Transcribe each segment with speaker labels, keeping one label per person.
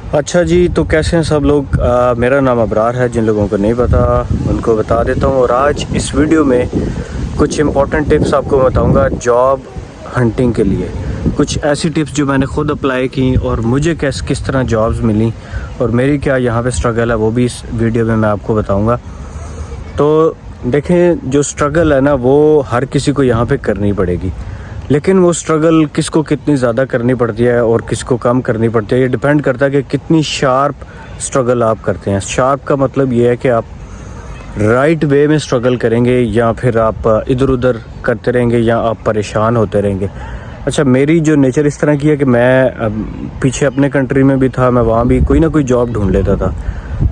Speaker 1: अच्छा जी, तो कैसे हैं सब लोग। मेरा नाम अबरार है, जिन लोगों को नहीं पता उनको बता देता हूँ। और आज इस वीडियो में कुछ इम्पोर्टेंट टिप्स आपको बताऊँगा जॉब हंटिंग के लिए। कुछ ऐसी टिप्स जो मैंने ख़ुद अप्लाई की और मुझे किस तरह जॉब्स मिली और मेरी क्या यहाँ पे स्ट्रगल है, वो भी इस वीडियो में मैं आपको बताऊँगा। तो देखें, जो स्ट्रगल है ना, वो हर किसी को यहाँ पे करनी पड़ेगी, लेकिन वो स्ट्रगल किसको कितनी ज़्यादा करनी पड़ती है और किसको कम करनी पड़ती है, ये डिपेंड करता है कि कितनी शार्प स्ट्रगल आप करते हैं। शार्प का मतलब ये है कि आप राइट वे में स्ट्रगल करेंगे या फिर आप इधर उधर करते रहेंगे या आप परेशान होते रहेंगे। अच्छा, मेरी जो नेचर इस तरह की है कि मैं पीछे अपने कंट्री में भी था, मैं वहाँ भी कोई ना कोई जॉब ढूंढ लेता था।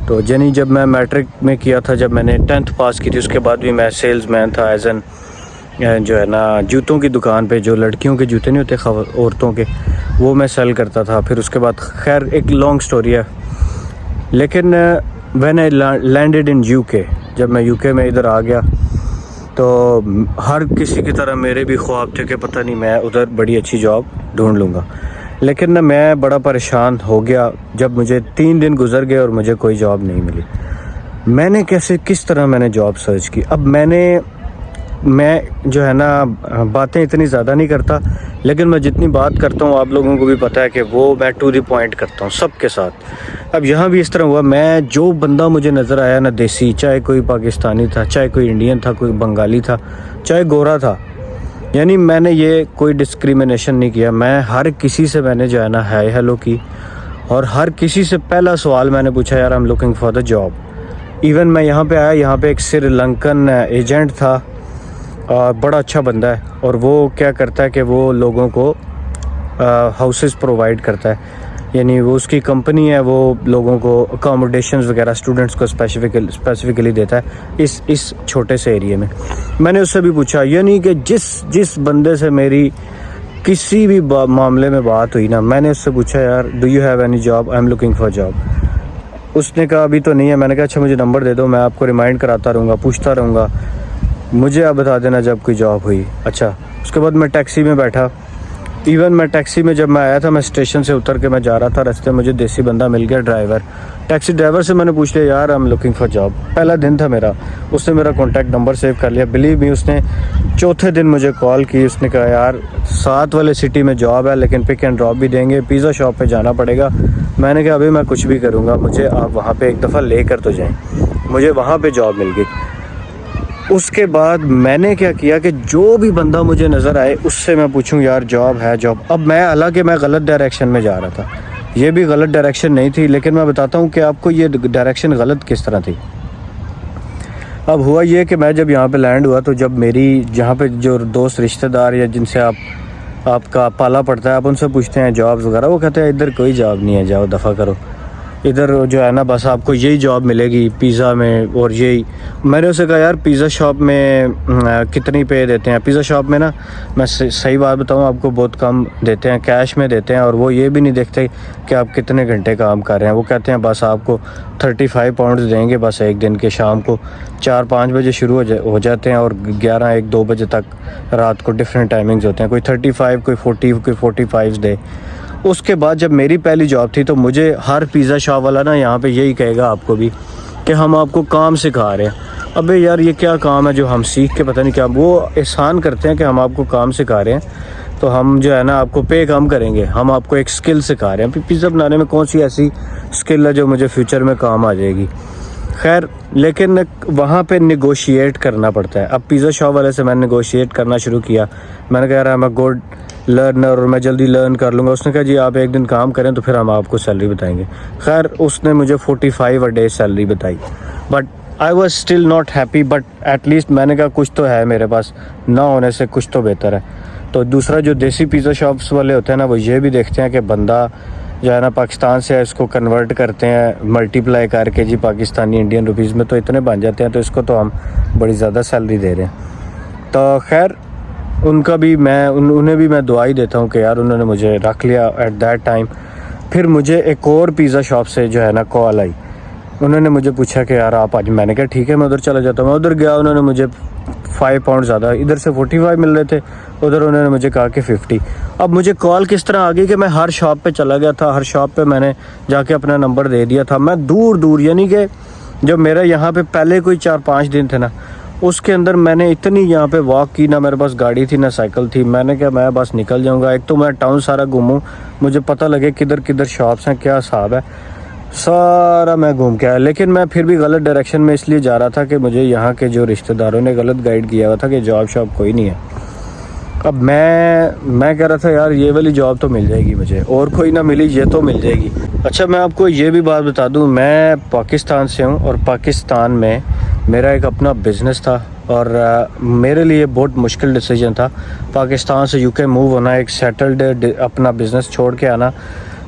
Speaker 1: तो यानी जब मैं मैट्रिक में किया था, जब मैंने 10th पास की थी, उसके बाद भी मैं सेल्समैन था एज एन जो है ना जूतों की दुकान पे, जो लड़कियों के जूते नहीं होते औरतों के, वो मैं सेल करता था। फिर उसके बाद खैर एक लॉन्ग स्टोरी है, लेकिन when I landed in UK, जब मैं यूके में इधर आ गया तो हर किसी की तरह मेरे भी ख्वाब थे कि पता नहीं मैं उधर बड़ी अच्छी जॉब ढूंढ लूँगा। लेकिन ना मैं बड़ा परेशान हो गया जब मुझे 3 दिन गुजर गए और मुझे कोई जॉब नहीं मिली। मैंने किस तरह मैंने जॉब सर्च की। अब मैं जो है ना बातें इतनी ज़्यादा नहीं करता, लेकिन मैं जितनी बात करता हूँ आप लोगों को भी पता है कि वो मैं टू द पॉइंट करता हूँ सबके साथ। अब यहाँ भी इस तरह हुआ, मैं जो बंदा मुझे नज़र आया ना देसी, चाहे कोई पाकिस्तानी था, चाहे कोई इंडियन था, कोई बंगाली था, चाहे गोरा था, यानी मैंने ये कोई डिस्क्रिमिनेशन नहीं किया। मैं हर किसी से मैंने जो है ना हाय हेलो की और हर किसी से पहला सवाल मैंने पूछा, यार I am looking for the job. Even मैं यहाँ पे आया, यहाँ पे एक श्रीलंकन एजेंट था, बड़ा अच्छा बंदा है, और वो क्या करता है कि वो लोगों को हाउसेस प्रोवाइड करता है, यानी वो उसकी कंपनी है, वो लोगों को अकोमोडेशंस वगैरह स्टूडेंट्स को स्पेसिफिकली देता है इस छोटे से एरिया में। मैंने उससे भी पूछा, यानी कि जिस बंदे से मेरी किसी भी मामले में बात हुई ना, मैंने उससे पूछा, यार do you have any job, I am looking for job. उसने कहा अभी तो नहीं है। मैंने कहा अच्छा मुझे नंबर दे दो, मैं आपको रिमाइंड कराता रहूँगा, पूछता रहूँगा, मुझे आप बता देना जब कोई जॉब हुई। अच्छा, उसके बाद मैं टैक्सी में बैठा। इवन मैं टैक्सी में जब मैं आया था, मैं स्टेशन से उतर के मैं जा रहा था, रास्ते में मुझे देसी बंदा मिल गया, ड्राइवर। टैक्सी ड्राइवर से मैंने पूछ लिया, यार I am looking for job. पहला दिन था मेरा, उसने मेरा कॉन्टैक्ट नंबर सेव कर लिया। बिलीव मी, उसने चौथे दिन मुझे कॉल की। उसने कहा, यार 7 वाले सिटी में जॉब है, लेकिन पिक एंड ड्रॉप भी देंगे, पिज़्ज़ा शॉप पर जाना पड़ेगा। मैंने कहा अभी मैं कुछ भी करूँगा, मुझे आप वहाँ पर एक दफ़ा ले कर तो जाएँ। मुझे वहाँ पर जॉब मिल गई। उसके बाद मैंने क्या किया कि जो भी बंदा मुझे नज़र आए उससे मैं पूछूं, यार जॉब है जॉब। अब मैं, हालांकि मैं गलत डायरेक्शन में जा रहा था, ये भी गलत डायरेक्शन नहीं थी, लेकिन मैं बताता हूं कि आपको ये डायरेक्शन गलत किस तरह थी। अब हुआ ये कि मैं जब यहाँ पे लैंड हुआ, तो जब मेरी यहाँ पे जो दोस्त रिश्तेदार या जिनसे आपका पाला पड़ता है, आप उनसे पूछते हैं जॉब्स वगैरह, वो कहते हैं इधर कोई जॉब नहीं है, जाओ दफ़ा करो, इधर जो है ना बस आपको यही जॉब मिलेगी पिज़्ज़ा में और यही। मैंने उसे कहा, यार पिज़्ज़ा शॉप में कितनी पे देते हैं? पिज़्ज़ा शॉप में ना, मैं सही बात बताऊं आपको, बहुत कम देते हैं, कैश में देते हैं, और वो ये भी नहीं देखते कि आप कितने घंटे काम कर रहे हैं। वो कहते हैं बस आपको 35 पाउंड देंगे बस एक दिन के, शाम को 4-5 बजे शुरू हो जाते हैं और 11-1-2 बजे तक रात को डिफरेंट टाइमिंग्स होते हैं, कोई 35, कोई 40, कोई 45 दे। उसके बाद जब मेरी पहली जॉब थी, तो मुझे हर पिज़्ज़ा शॉप वाला ना यहाँ पे यही कहेगा आपको भी कि हम आपको काम सिखा रहे हैं। अबे यार ये क्या काम है जो हम सीख के पता नहीं क्या, वो एहसान करते हैं कि हम आपको काम सिखा रहे हैं, तो हम जो है ना आपको पे कम करेंगे, हम आपको एक स्किल सिखा रहे हैं। पिज़्ज़ा बनाने में कौन सी ऐसी स्किल है जो मुझे फ्यूचर में काम आ जाएगी। खैर, लेकिन वहाँ पे निगोशिएट करना पड़ता है। अब पिज़्ज़ा शॉप वाले से मैंने निगोशिएट करना शुरू किया। मैंने कहा, I am a good learner और मैं जल्दी लर्न कर लूँगा। उसने कहा जी आप एक दिन काम करें तो फिर हम आपको सैलरी बताएंगे। खैर, उसने मुझे 45 अ डे सैलरी बताई, but I was still not happy. But at least मैंने कहा कुछ तो है मेरे पास, ना होने से कुछ तो बेहतर है। तो दूसरा, जो देसी पिज़्ज़ा शॉप्स वाले होते हैं ना, वो ये भी देखते हैं कि बंदा जो है ना पाकिस्तान से है, इसको कन्वर्ट करते हैं मल्टीप्लाई करके जी पाकिस्तानी इंडियन रुपीज़ में, तो इतने बन जाते हैं, तो इसको तो हम बड़ी ज़्यादा सैलरी दे रहे हैं। तो खैर, उनका भी मैं उन्हें भी मैं दुआ ही देता हूँ कि यार उन्होंने मुझे रख लिया एट दैट टाइम। फिर मुझे एक और पिज़्ज़ा शॉप से जो है ना कॉल आई। उन्होंने मुझे पूछा कि यार आप आज, मैंने कहा ठीक है मैं उधर चला जाता हूँ। मैं उधर गया, उन्होंने मुझे 5 पाउंड ज़्यादा, इधर से 45 मिल रहे थे, उधर उन्होंने मुझे कहा कि 50। अब मुझे कॉल किस तरह आ गई कि मैं हर शॉप पे चला गया था, हर शॉप पे मैंने जाके अपना नंबर दे दिया था। मैं दूर दूर, यानी कि जब मेरा यहाँ पे पहले कोई 4-5 दिन थे ना, उसके अंदर मैंने इतनी यहाँ पे वॉक की, ना मेरे पास गाड़ी थी ना साइकिल थी। मैंने कहा मैं बस निकल जाऊँगा, एक तो मैं टाउन सारा घूमूँ, मुझे पता लगे किधर किधर शॉप्स हैं, क्या हिसाब है, सारा मैं घूम के आया। लेकिन मैं फिर भी गलत डायरेक्शन में इसलिए जा रहा था कि मुझे यहाँ के जो रिश्तेदारों ने गलत गाइड किया हुआ था कि जॉब शॉप कोई नहीं है। अब मैं कह रहा था यार ये वाली जॉब तो मिल जाएगी मुझे, और कोई ना मिली ये तो मिल जाएगी। अच्छा, मैं आपको ये भी बात बता दूं, मैं पाकिस्तान से हूं और पाकिस्तान में मेरा एक अपना बिज़नेस था और मेरे लिए बहुत मुश्किल डिसीजन था पाकिस्तान से यूके मूव होना, एक सेटल्ड अपना बिज़नेस छोड़ के आना।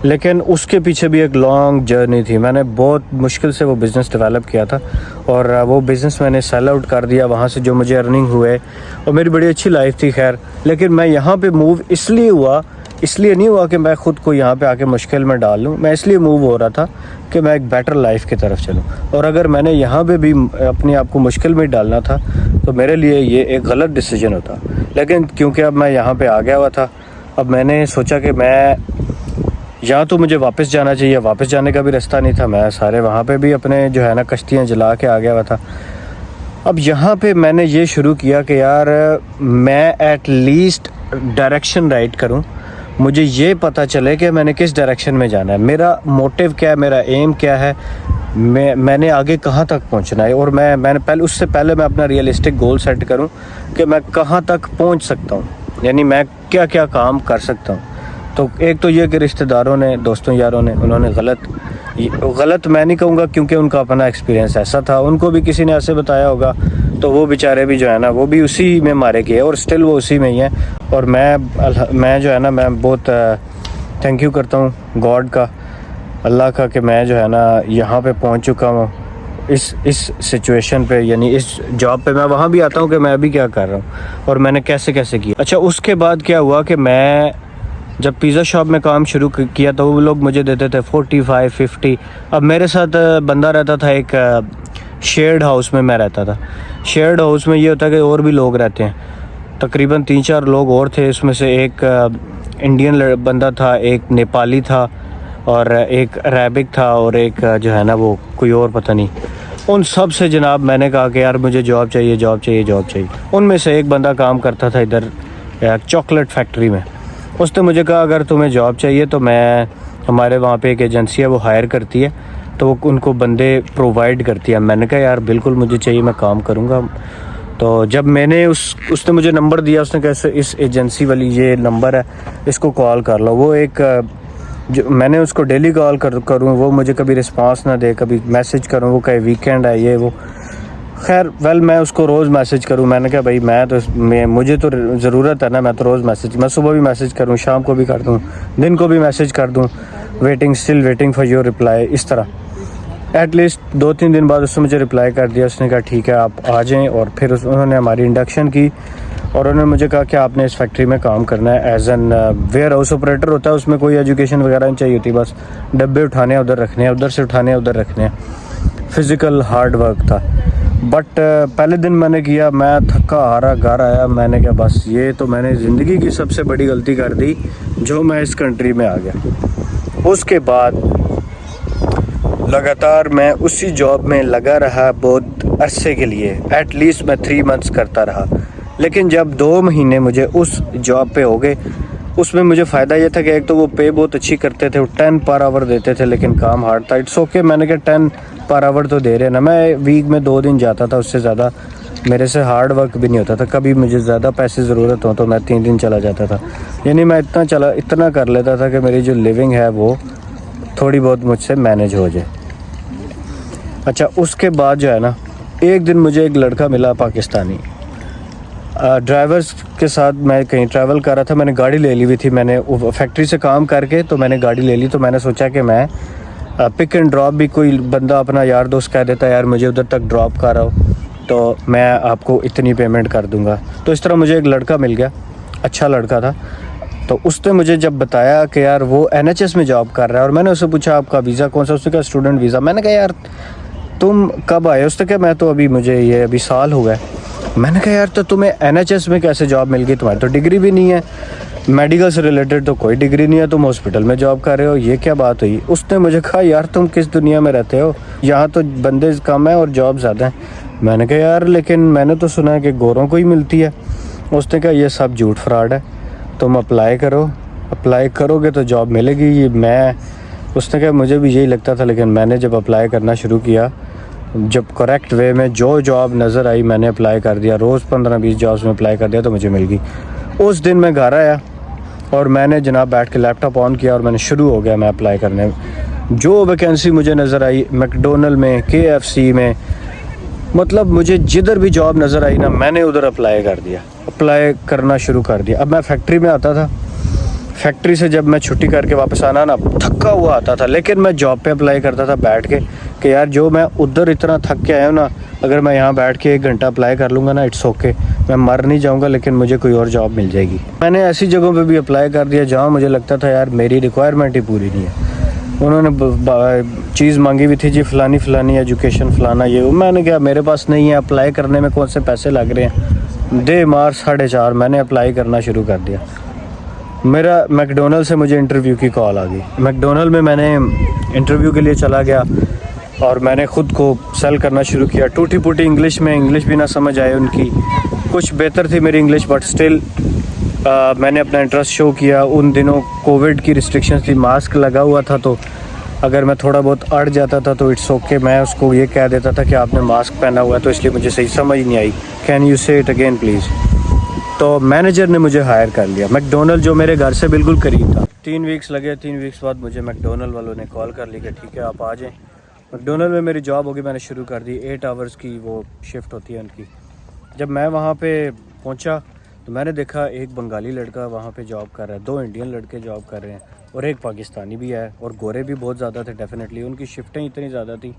Speaker 1: लेकिन उसके पीछे भी एक लॉन्ग जर्नी थी। मैंने बहुत मुश्किल से वो बिज़नेस डेवलप किया था और वो बिज़नेस मैंने सेल आउट कर दिया। वहाँ से जो मुझे अर्निंग हुए और मेरी बड़ी अच्छी लाइफ थी खैर। लेकिन मैं यहाँ पे मूव इसलिए नहीं हुआ कि मैं ख़ुद को यहाँ पे आके मुश्किल में डाल लूँ। मैं इसलिए मूव हो रहा था कि मैं एक बेटर लाइफ की तरफ चलूँ, और अगर मैंने यहाँ पे भी अपने आप को मुश्किल में डालना था तो मेरे लिए ये एक गलत डिसीजन होता। लेकिन क्योंकि अब मैं यहाँ पे आ गया हुआ था, अब मैंने सोचा कि मैं या तो मुझे वापस जाना चाहिए, वापस जाने का भी रास्ता नहीं था। मैं सारे वहाँ पे भी अपने जो है ना कश्तियाँ जला के आ गया हुआ था। अब यहाँ पे मैंने ये शुरू किया कि यार मैं एट लीस्ट डायरेक्शन राइट करूँ, मुझे ये पता चले कि मैंने किस डायरेक्शन में जाना है, मेरा मोटिव क्या है, मेरा एम क्या है, मैंने आगे कहाँ तक पहुँचना है। और मैंने उससे पहले मैं अपना रियलिस्टिक गोल सेट करूँ कि मैं कहाँ तक पहुँच सकता हूँ, यानी मैं क्या क्या काम कर सकता हूँ। तो एक तो ये कि रिश्तेदारों ने, दोस्तों यारों ने, उन्होंने गलत मैं नहीं कहूँगा क्योंकि उनका अपना एक्सपीरियंस ऐसा था, उनको भी किसी ने ऐसे बताया होगा, तो वो बेचारे भी जो है ना वो भी उसी में मारे गए और स्टिल वो उसी में ही है। और मैं जो है ना मैं बहुत थैंक यू करता हूँ गॉड का, अल्लाह का, कि मैं जो है ना यहाँ पे पहुँच चुका हूँ इस सिचुएशन पे, यानी इस जॉब पे। मैं वहाँ भी आता हूँ कि मैं अभी क्या कर रहा हूँ और मैंने कैसे किया। अच्छा, उसके बाद क्या हुआ कि मैं जब पिज़्ज़ा शॉप में काम शुरू किया तो वो लोग मुझे देते थे 45-50। अब मेरे साथ बंदा रहता था, एक शेयर्ड हाउस में मैं रहता था। शेयर्ड हाउस में ये होता है कि और भी लोग रहते हैं, तकरीबन 3-4 लोग और थे। इसमें से एक इंडियन बंदा था, एक नेपाली था और एक अरेबिक था और एक जो है ना वो कोई और पता नहीं। उन सब से जनाब मैंने कहा कि यार मुझे जॉब चाहिए। उनमें से एक बंदा काम करता था इधर चॉकलेट फैक्ट्री में। उसने मुझे कहा अगर तुम्हें जॉब चाहिए तो हमारे वहाँ पे एक एजेंसी है वो हायर करती है, तो वो उनको बंदे प्रोवाइड करती है। मैंने कहा यार बिल्कुल मुझे चाहिए, मैं काम करूँगा। तो जब मैंने उसने मुझे नंबर दिया, उसने कैसे इस एजेंसी वाली ये नंबर है, इसको कॉल कर लो। वो एक जो मैंने उसको डेली कॉल करूँ, वो मुझे कभी रिस्पांस ना दे, कभी मैसेज करूँ, वो कहे वीकेंड है ये वो। खैर मैं उसको रोज़ मैसेज करूँ। मैंने कहा भाई मुझे तो ज़रूरत है ना, मैं तो रोज़ मैं सुबह भी मैसेज करूँ, शाम को भी कर दूँ, दिन को भी मैसेज कर दूँ, still waiting for your reply, इस तरह। एटलीस्ट 2-3 दिन बाद उसने मुझे रिप्लाई कर दिया। उसने कहा ठीक है आप आ जाएं। और फिर उन्होंने हमारी इंडक्शन की और उन्होंने मुझे कहा कि आपने इस फैक्ट्री में काम करना है as an warehouse operator होता है। उसमें कोई एजुकेशन वगैरह नहीं चाहिए होती, बस डब्बे उठाने उधर रखने हैं, उधर से उठाने उधर रखने हैं। फ़िज़िकल हार्ड वर्क था। बट पहले दिन मैंने किया, मैं थका हारा घर आया। मैंने कहा बस ये तो मैंने ज़िंदगी की सबसे बड़ी गलती कर दी जो मैं इस कंट्री में आ गया। उसके बाद लगातार मैं उसी जॉब में लगा रहा बहुत अरसे के लिए, एटलीस्ट मैं 3 मंथ्स करता रहा। लेकिन जब 2 महीने मुझे उस जॉब पे हो गए, उसमें मुझे फ़ायदा ये था कि एक तो वो पे बहुत अच्छी करते थे, वो 10 पर आवर देते थे, लेकिन काम हार्ड था। इट्स ओके, मैंने कहा 10 पर आवर तो दे रहे ना, मैं वीक में 2 दिन जाता था, उससे ज़्यादा मेरे से हार्ड वर्क भी नहीं होता था। कभी मुझे ज़्यादा पैसे ज़रूरत हो तो मैं 3 दिन चला जाता था, यानी मैं इतना कर लेता था कि मेरी जो लिविंग है वो थोड़ी बहुत मुझसे मैनेज हो जाए। अच्छा, उसके बाद जो है ना एक दिन मुझे एक लड़का मिला पाकिस्तानी, ड्राइवर्स के साथ मैं कहीं ट्रैवल कर रहा था। मैंने गाड़ी ले ली हुई थी, मैंने फैक्ट्री से काम करके तो मैंने गाड़ी ले ली। तो मैंने सोचा कि मैं पिक एंड ड्रॉप भी कोई बंदा अपना यार दोस्त कह देता है यार मुझे उधर तक ड्रॉप कर रहा हो तो मैं आपको इतनी पेमेंट कर दूंगा। तो इस तरह मुझे एक लड़का मिल गया, अच्छा लड़का था। तो उसने मुझे जब बताया कि यार वो NHS में जॉब कर रहा है, और मैंने उससे पूछा आपका वीज़ा कौन सा, उसने कहा स्टूडेंट वीज़ा। मैंने कहा यार तुम कब आए? उसने कहा मैं तो मुझे अभी साल हो गया। मैंने कहा यार तो तुम्हें NHS में कैसे जॉब मिल गई, तुम्हारी तो डिग्री भी नहीं है, मेडिकल से रिलेटेड तो कोई डिग्री नहीं है, तुम हॉस्पिटल में जॉब कर रहे हो, ये क्या बात हुई। उसने मुझे कहा यार तुम किस दुनिया में रहते हो, यहाँ तो बंदे कम हैं और जॉब ज़्यादा हैं। मैंने कहा यार लेकिन मैंने तो सुना है कि गोरों को ही मिलती है। उसने कहा ये सब झूठ फ्रॉड है, तुम अप्लाई करो, अप्लाई करोगे तो जॉब मिलेगी। उसने कहा मुझे भी यही लगता था, लेकिन मैंने जब अप्लाई करना शुरू किया, जब करेक्ट वे में जो जॉब नज़र आई मैंने अप्लाई कर दिया, रोज़ 15-20 जॉब्स में अप्लाई कर दिया तो मुझे मिल गई। उस दिन मैं घर आया और मैंने जनाब बैठ के लैपटॉप ऑन किया और मैंने शुरू हो गया मैं अप्लाई करने। जो वैकेंसी मुझे नज़र आई मैकडोनल्ड में, KFC में, मतलब मुझे जिधर भी जॉब नज़र आई ना मैंने उधर अप्लाई कर दिया, अप्लाई करना शुरू कर दिया। अब मैं फैक्ट्री में आता था, फैक्ट्री से जब मैं छुट्टी करके वापस आना ना थका हुआ आता था, लेकिन मैं जॉब पे अप्लाई करता था बैठ के कि यार जो मैं उधर इतना थक के आया हूँ ना, अगर मैं यहाँ बैठ के 1 घंटा अप्लाई कर लूँगा ना, इट्स ओके, मैं मर नहीं जाऊँगा, लेकिन मुझे कोई और जॉब मिल जाएगी। मैंने ऐसी जगहों पे भी अप्लाई कर दिया जहाँ मुझे लगता था यार मेरी रिक्वायरमेंट ही पूरी नहीं है। उन्होंने चीज़ मांगी हुई थी जी फ़लानी एजुकेशन फ़लाना ये वो। मैंने कहा मेरे पास नहीं है, अप्लाई करने में कौन से पैसे लग रहे हैं, दे मार 4.5 मैंने अप्लाई करना शुरू कर दिया। मेरा मैकडोनल्ड से मुझे इंटरव्यू की कॉल आ गई। मैकडोनल्ड में मैंने इंटरव्यू के लिए चला गया और मैंने ख़ुद को सेल करना शुरू किया, टूटी फूटी इंग्लिश में, इंग्लिश भी ना समझ आए उनकी, कुछ बेहतर थी मेरी इंग्लिश बट स्टिल मैंने अपना इंटरेस्ट शो किया। उन दिनों कोविड की रिस्ट्रिक्शंस थी, मास्क लगा हुआ था, तो अगर मैं थोड़ा बहुत अड़ जाता था तो इट्स ओके, मैं उसको ये कह देता था कि आपने मास्क पहना हुआ है, तो इसलिए मुझे सही समझ नहीं आई, कैन यू से इट अगेन प्लीज़। तो मैनेजर ने मुझे हायर कर लिया मैकडोनल्ड, जो मेरे घर से बिल्कुल करीब था। 3 वीक्स लगे, 3 वीक्स बाद मुझे मैकडोनल्ड वालों ने कॉल कर ली कि ठीक है आप आ जाएँ। मैकडोनल्ड में मेरी जॉब होगी, मैंने शुरू कर दी। 8 आवर्स की वो शिफ्ट होती है उनकी। जब मैं वहाँ पे पहुँचा तो मैंने देखा एक बंगाली लड़का वहाँ पे जॉब कर रहा है, 2 इंडियन लड़के जॉब कर रहे हैं और एक पाकिस्तानी भी है, और गोरे भी बहुत ज़्यादा थे डेफिनेटली, उनकी शिफ्टें इतनी ज़्यादा थी।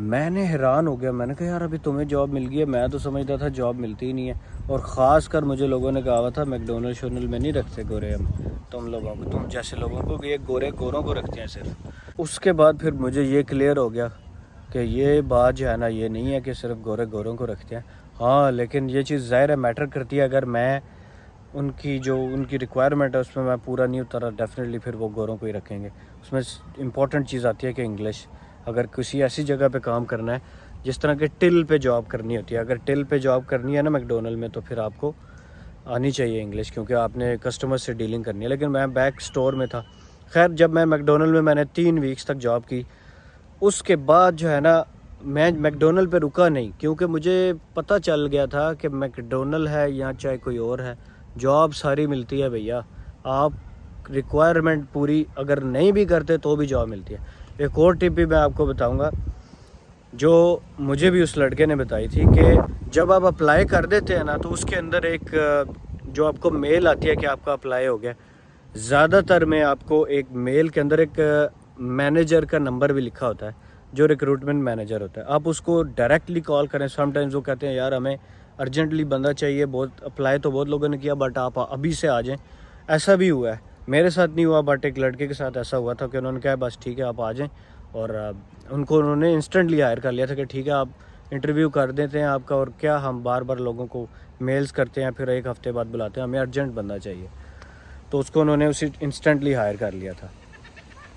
Speaker 1: मैंने हैरान हो गया, मैंने कहा यार अभी तुम्हें जॉब मिल गई है, मैं तो समझता था जॉब मिलती ही नहीं है। और ख़ास कर मुझे लोगों ने कहा था मैकडोनल्ड शोनल्ड में नहीं रखते गोरे हम, तुम लोगों को, तुम जैसे लोगों को, ये गोरों को रखते हैं सिर्फ। उसके बाद फिर मुझे ये क्लियर हो गया कि ये बात जो है ना, ये नहीं है कि सिर्फ गोरों को रखते हैं। हाँ, लेकिन ये चीज़ ज़ाहिर है मैटर करती है। अगर मैं उनकी रिक्वायरमेंट है उसमें मैं पूरा नहीं उतरा, डेफिनेटली फिर वो गोरों को ही रखेंगे। उसमें इम्पॉर्टेंट चीज़ आती है कि इंग्लिश, अगर किसी ऐसी जगह पे काम करना है जिस तरह के टिल पे जॉब करनी होती है, अगर टिल पे जॉब करनी है ना मैकडोनल्ड में, तो फिर आपको आनी चाहिए इंग्लिश, क्योंकि आपने कस्टमर से डीलिंग करनी है। लेकिन मैं बैक स्टोर में था। खैर, जब मैं मैकडोनल्ड में मैंने 3 वीक्स तक जॉब की, उसके बाद जो है ना मैं मैकडोनल्ड पे रुका नहीं, क्योंकि मुझे पता चल गया था कि मैकडोनल्ड है या चाहे कोई और है, जॉब सारी मिलती है भैया। आप रिक्वायरमेंट पूरी अगर नहीं भी करते तो भी जॉब मिलती है। एक और टिप भी मैं आपको बताऊंगा जो मुझे भी उस लड़के ने बताई थी, कि जब आप अप्लाई कर देते हैं ना तो उसके अंदर एक जो आपको मेल आती है कि आपका अप्लाई हो गया, ज़्यादातर में आपको एक मेल के अंदर एक मैनेजर का नंबर भी लिखा होता है जो रिक्रूटमेंट मैनेजर होता है। आप उसको डायरेक्टली कॉल करें। समटाइम्स वो कहते हैं यार हमें अर्जेंटली बंदा चाहिए, बहुत अप्लाई तो बहुत लोगों ने किया बट आप अभी से आ जाएं। ऐसा भी हुआ है, मेरे साथ नहीं हुआ बट एक लड़के के साथ ऐसा हुआ था कि उन्होंने कहा बस ठीक है आप आ जाएं, और उन्होंने इंस्टेंटली हायर कर लिया था कि ठीक है आप इंटरव्यू कर देते हैं आपका, और क्या हम बार बार लोगों को मेल्स करते हैं फिर 1 हफ्ते बाद बुलाते हैं, हमें अर्जेंट बंदा चाहिए, तो उसको उन्होंने उसी इंस्टेंटली हायर कर लिया था।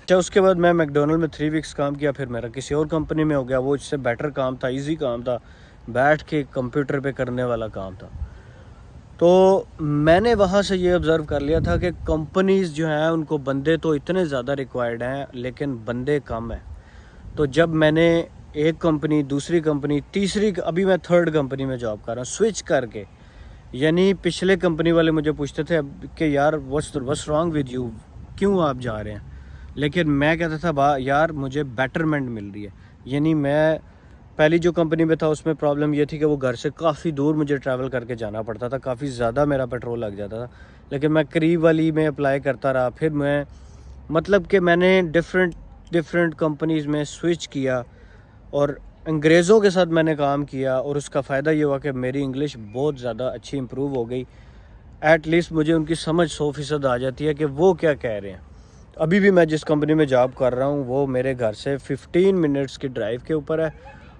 Speaker 1: अच्छा, उसके बाद मैं मैकडोनल्ड में 3 वीक्स काम किया, फिर मेरा किसी और कंपनी में हो गया, वो इससे बेटर काम था, ईजी काम था, बैठ के कंप्यूटर पे करने वाला काम था। तो मैंने वहाँ से ये ऑब्ज़र्व कर लिया था कि कंपनीज़ जो हैं उनको बंदे तो इतने ज़्यादा रिक्वायर्ड हैं लेकिन बंदे कम हैं। तो जब मैंने एक कंपनी, दूसरी कंपनी, तीसरी, अभी मैं 3rd कंपनी में जॉब कर रहा हूँ स्विच करके, यानी पिछले कंपनी वाले मुझे पूछते थे कि यार व्हाट्स रॉन्ग विद यू, क्यों आप जा रहे हैं, लेकिन मैं कहता था यार मुझे बेटरमेंट मिल रही है। यानी मैं पहली जो कंपनी में था उसमें प्रॉब्लम ये थी कि वो घर से काफ़ी दूर मुझे ट्रैवल करके जाना पड़ता था, काफ़ी ज़्यादा मेरा पेट्रोल लग जाता था। लेकिन मैं करीब वाली में अप्लाई करता रहा, फिर मैं मतलब कि मैंने डिफरेंट कंपनीज़ में स्विच किया और अंग्रेज़ों के साथ मैंने काम किया, और उसका फ़ायदा ये हुआ कि मेरी इंग्लिश बहुत ज़्यादा अच्छी इम्प्रूव हो गई। एटलीस्ट मुझे उनकी समझ 100% आ जाती है कि वो क्या कह रहे हैं। अभी भी मैं जिस कंपनी में जॉब कर रहा हूँ वो मेरे घर से 15 मिनट्स की ड्राइव के ऊपर है,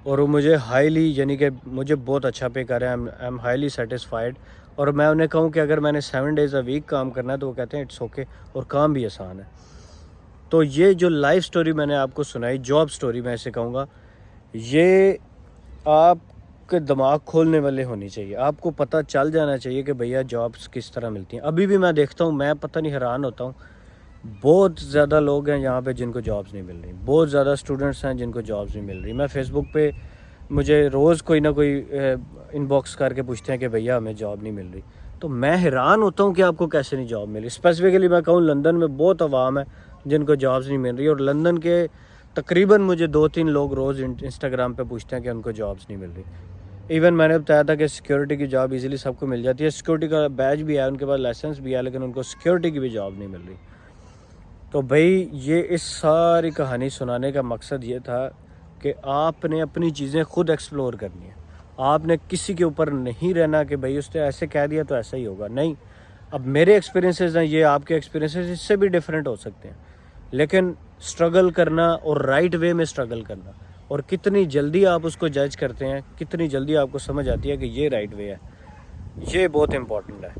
Speaker 1: और वो मुझे हाईली यानी कि मुझे बहुत अच्छा पे कर रहे हैं। I am highly satisfied. और मैं उन्हें कहूँ कि अगर मैंने 7 डेज़ अ वीक काम करना है तो वो कहते हैं इट्स ओके, और काम भी आसान है। तो ये जो लाइफ स्टोरी मैंने आपको सुनाई, जॉब स्टोरी मैं इसे कहूँगा, ये आपके दिमाग खोलने वाले होनी चाहिए। आपको पता चल जाना चाहिए कि भैया जॉब्स किस तरह मिलती हैं। अभी भी मैं देखता हूँ, मैं पता नहीं हैरान होता हूँ, बहुत ज़्यादा लोग हैं यहाँ पे जिनको जॉब्स नहीं मिल रही, बहुत ज़्यादा स्टूडेंट्स हैं जिनको जॉब्स नहीं मिल रही। मैं फेसबुक पे मुझे रोज़ कोई ना कोई इनबॉक्स करके पूछते हैं कि भैया हमें जॉब नहीं मिल रही। तो मैं हैरान होता हूँ कि आपको कैसे नहीं जॉब मिली। स्पेसिफिकली मैं कहूँ, लंदन में बहुत आवाम है जिनको जॉब्स नहीं मिल रही, और लंदन के तकरीबन मुझे 2-3 लोग रोज़ इंस्टाग्राम पे पूछते हैं कि उनको जॉब्स नहीं मिल रही। इवन मैंने बताया था कि सिक्योरिटी की जॉब इजीली सबको मिल जाती है, सिक्योरिटी का बैच भी है, उनके पास लाइसेंस भी है, लेकिन उनको सिक्योरिटी की भी जॉब नहीं मिल रही। तो भाई ये इस सारी कहानी सुनाने का मकसद ये था कि आपने अपनी चीज़ें खुद एक्सप्लोर करनी है। आपने किसी के ऊपर नहीं रहना कि भाई उसने ऐसे कह दिया तो ऐसा ही होगा, नहीं। अब मेरे एक्सपीरियंसेस हैं, ये आपके एक्सपीरियंसेस इससे भी डिफरेंट हो सकते हैं, लेकिन स्ट्रगल करना और राइट वे में स्ट्रगल करना, और कितनी जल्दी आप उसको जज करते हैं, कितनी जल्दी आपको समझ आती है कि ये राइट वे है, ये बहुत इम्पॉर्टेंट है।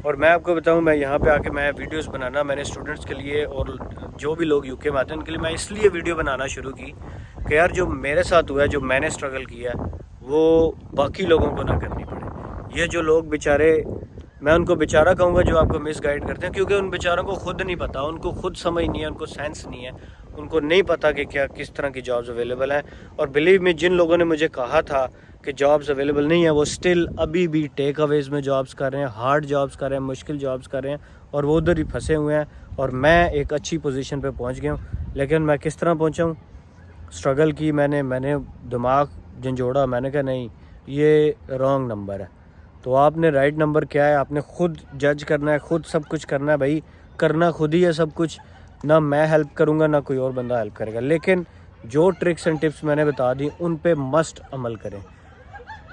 Speaker 1: और मैं आपको बताऊं, मैं यहाँ पे आके मैं वीडियोस बनाना मैंने स्टूडेंट्स के लिए और जो भी लोग यूके में आते हैं उनके लिए मैं इसलिए वीडियो बनाना शुरू की कि यार जो मेरे साथ हुआ है, जो मैंने स्ट्रगल किया है, वो बाकी लोगों को ना करनी पड़े। ये जो लोग बेचारे, मैं उनको बेचारा कहूँगा जो आपको मिस गाइड करते हैं, क्योंकि उन बेचारों को खुद नहीं पता, उनको खुद समझ नहीं है, उनको सेंस नहीं है, उनको नहीं पता कि क्या किस तरह की जॉब्स अवेलेबल हैं। और बिलीव मी, जिन लोगों ने मुझे कहा था कि जॉब्स अवेलेबल नहीं है, वो स्टिल अभी भी टेक अवेज में जॉब्स कर रहे हैं, हार्ड जॉब्स कर रहे हैं, मुश्किल जॉब्स कर रहे हैं, और वो उधर ही फंसे हुए हैं। और मैं एक अच्छी पोजीशन पे पहुंच गया हूँ। लेकिन मैं किस तरह पहुंचा हूँ? स्ट्रगल की मैंने दिमाग झंझोड़ा, मैंने कहा नहीं, ये रॉन्ग नंबर है। तो आपने राइट नंबर क्या है आपने खुद जज करना है, खुद सब कुछ करना है भाई, करना खुद ही है सब कुछ। ना मैं हेल्प करूँगा, ना कोई और बंदा हेल्प करेगा, लेकिन जो ट्रिक्स एंड टिप्स मैंने बता दी उन पे मस्ट अमल करें।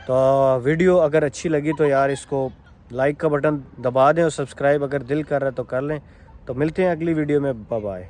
Speaker 1: तो वीडियो अगर अच्छी लगी तो यार इसको लाइक का बटन दबा दें, और सब्सक्राइब अगर दिल कर रहा है तो कर लें। तो मिलते हैं अगली वीडियो में, बाय बाय।